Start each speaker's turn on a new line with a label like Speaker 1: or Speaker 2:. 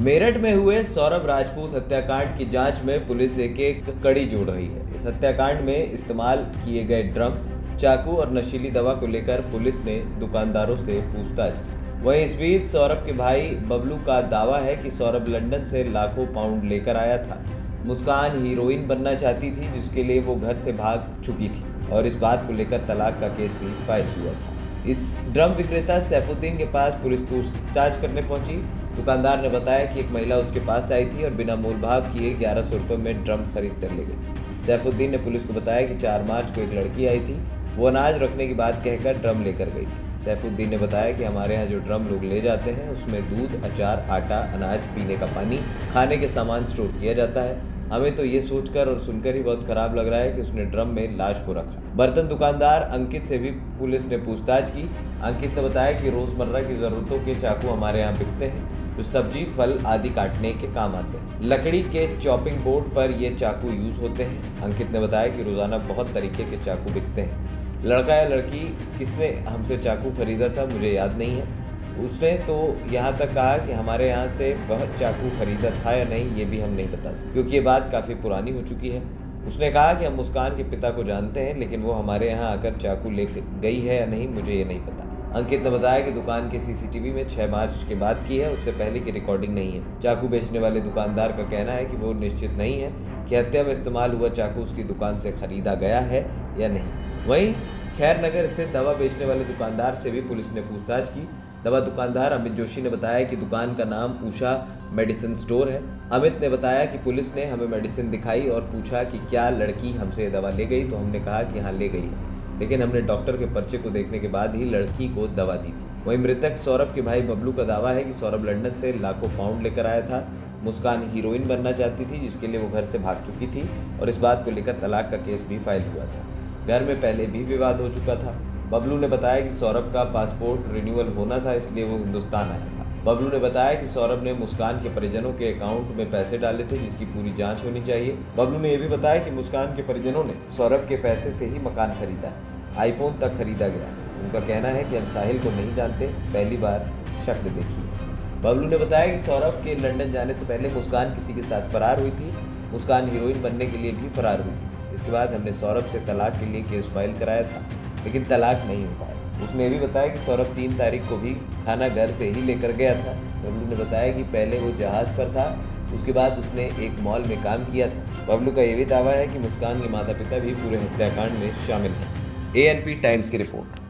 Speaker 1: मेरठ में हुए सौरभ राजपूत हत्याकांड की जांच में पुलिस एक कड़ी जोड़ रही है। इस हत्याकांड में इस्तेमाल किए गए ड्रम, चाकू और नशीली दवा को लेकर पुलिस ने दुकानदारों से पूछताछ की। वहीं इस बीच सौरभ के भाई बबलू का दावा है कि सौरभ लंदन से लाखों पाउंड लेकर आया था। मुस्कान हीरोइन बनना चाहती थी, जिसके लिए वो घर से भाग चुकी थी और इस बात को लेकर तलाक का केस भी फाइल हुआ था। इस ड्रम विक्रेता सैफुद्दीन के पास पुलिस पूछताछ करने पहुंची। दुकानदार ने बताया कि एक महिला उसके पास आई थी और बिना मोलभाव किए 1100 रुपये में ड्रम खरीद कर ले गई। सैफुद्दीन ने पुलिस को बताया कि 4 मार्च को एक लड़की आई थी, वो अनाज रखने की बात कहकर ड्रम लेकर गई थी। सैफुद्दीन ने बताया कि हमारे यहाँ जो ड्रम लोग ले जाते हैं उसमें दूध, अचार, आटा, अनाज, पीने का पानी, खाने के सामान स्टोर किया जाता है। हमें तो ये सोचकर और सुनकर ही बहुत खराब लग रहा है कि उसने ड्रम में लाश को रखा। बर्तन दुकानदार अंकित से भी पुलिस ने पूछताछ की। अंकित ने बताया कि रोजमर्रा की जरूरतों के चाकू हमारे यहाँ बिकते हैं, जो सब्जी, फल आदि काटने के काम आते हैं। लकड़ी के चॉपिंग बोर्ड पर ये चाकू यूज होते हैं। अंकित ने बताया कि रोजाना बहुत तरीके के चाकू बिकते हैं। लड़का या लड़की किसने हमसे चाकू खरीदा था मुझे याद नहीं है। उसने तो यहाँ तक कहा कि हमारे यहाँ से वह चाकू खरीदा था या नहीं ये भी हम नहीं बता सकते, क्योंकि ये बात काफ़ी पुरानी हो चुकी है। उसने कहा कि हम मुस्कान के पिता को जानते हैं, लेकिन वो हमारे यहाँ आकर चाकू ले गई है या नहीं मुझे ये नहीं पता। अंकित ने बताया कि दुकान के सीसीटीवी में 6 मार्च के बाद की है, उससे पहले की रिकॉर्डिंग नहीं है। चाकू बेचने वाले दुकानदार का कहना है कि वो निश्चित नहीं है कि हत्या में इस्तेमाल हुआ चाकू उसकी दुकान से खरीदा गया है या नहीं। वहीं खैर नगर स्थित दवा बेचने वाले दुकानदार से भी पुलिस ने पूछताछ की। दवा दुकानदार अमित जोशी ने बताया कि दुकान का नाम उषा मेडिसिन स्टोर है। अमित ने बताया कि पुलिस ने हमें मेडिसिन दिखाई और पूछा कि क्या लड़की हमसे दवा ले गई, तो हमने कहा कि हाँ ले गई है, लेकिन हमने डॉक्टर के पर्चे को देखने के बाद ही लड़की को दवा दी थी। वहीं मृतक सौरभ के भाई बबलू का दावा है कि सौरभ लंदन से लाखों पाउंड लेकर आया था। मुस्कान हीरोइन बनना चाहती थी, जिसके लिए वो घर से भाग चुकी थी और इस बात को लेकर तलाक का केस भी फाइल हुआ था। घर में पहले भी विवाद हो चुका था। बबलू ने बताया कि सौरभ का पासपोर्ट रिन्यूअल होना था, इसलिए वो हिंदुस्तान आया था। बबलू ने बताया कि सौरभ ने मुस्कान के परिजनों के अकाउंट में पैसे डाले थे, जिसकी पूरी जांच होनी चाहिए। बबलू ने यह भी बताया कि मुस्कान के परिजनों ने सौरभ के पैसे से ही मकान खरीदा है, आईफोन तक खरीदा गया। उनका कहना है कि हम साहिल को नहीं जानते, पहली बार शक्ल देखी है। बबलू ने बताया कि सौरभ के लंदन जाने से पहले मुस्कान किसी के साथ फरार हुई थी। मुस्कान हीरोइन बनने के लिए भी फरार हुई थी। इसके बाद हमने सौरभ से तलाक के लिए केस फाइल कराया था, लेकिन तलाक नहीं हो पाया। उसने भी बताया कि सौरभ 3 तारीख को भी खाना घर से ही लेकर गया था। बबलू ने बताया कि पहले वो जहाज़ पर था, उसके बाद उसने एक मॉल में काम किया था। बबलू का ये भी दावा है कि मुस्कान के माता पिता भी पूरे हत्याकांड में शामिल हैं। ANP टाइम्स की रिपोर्ट।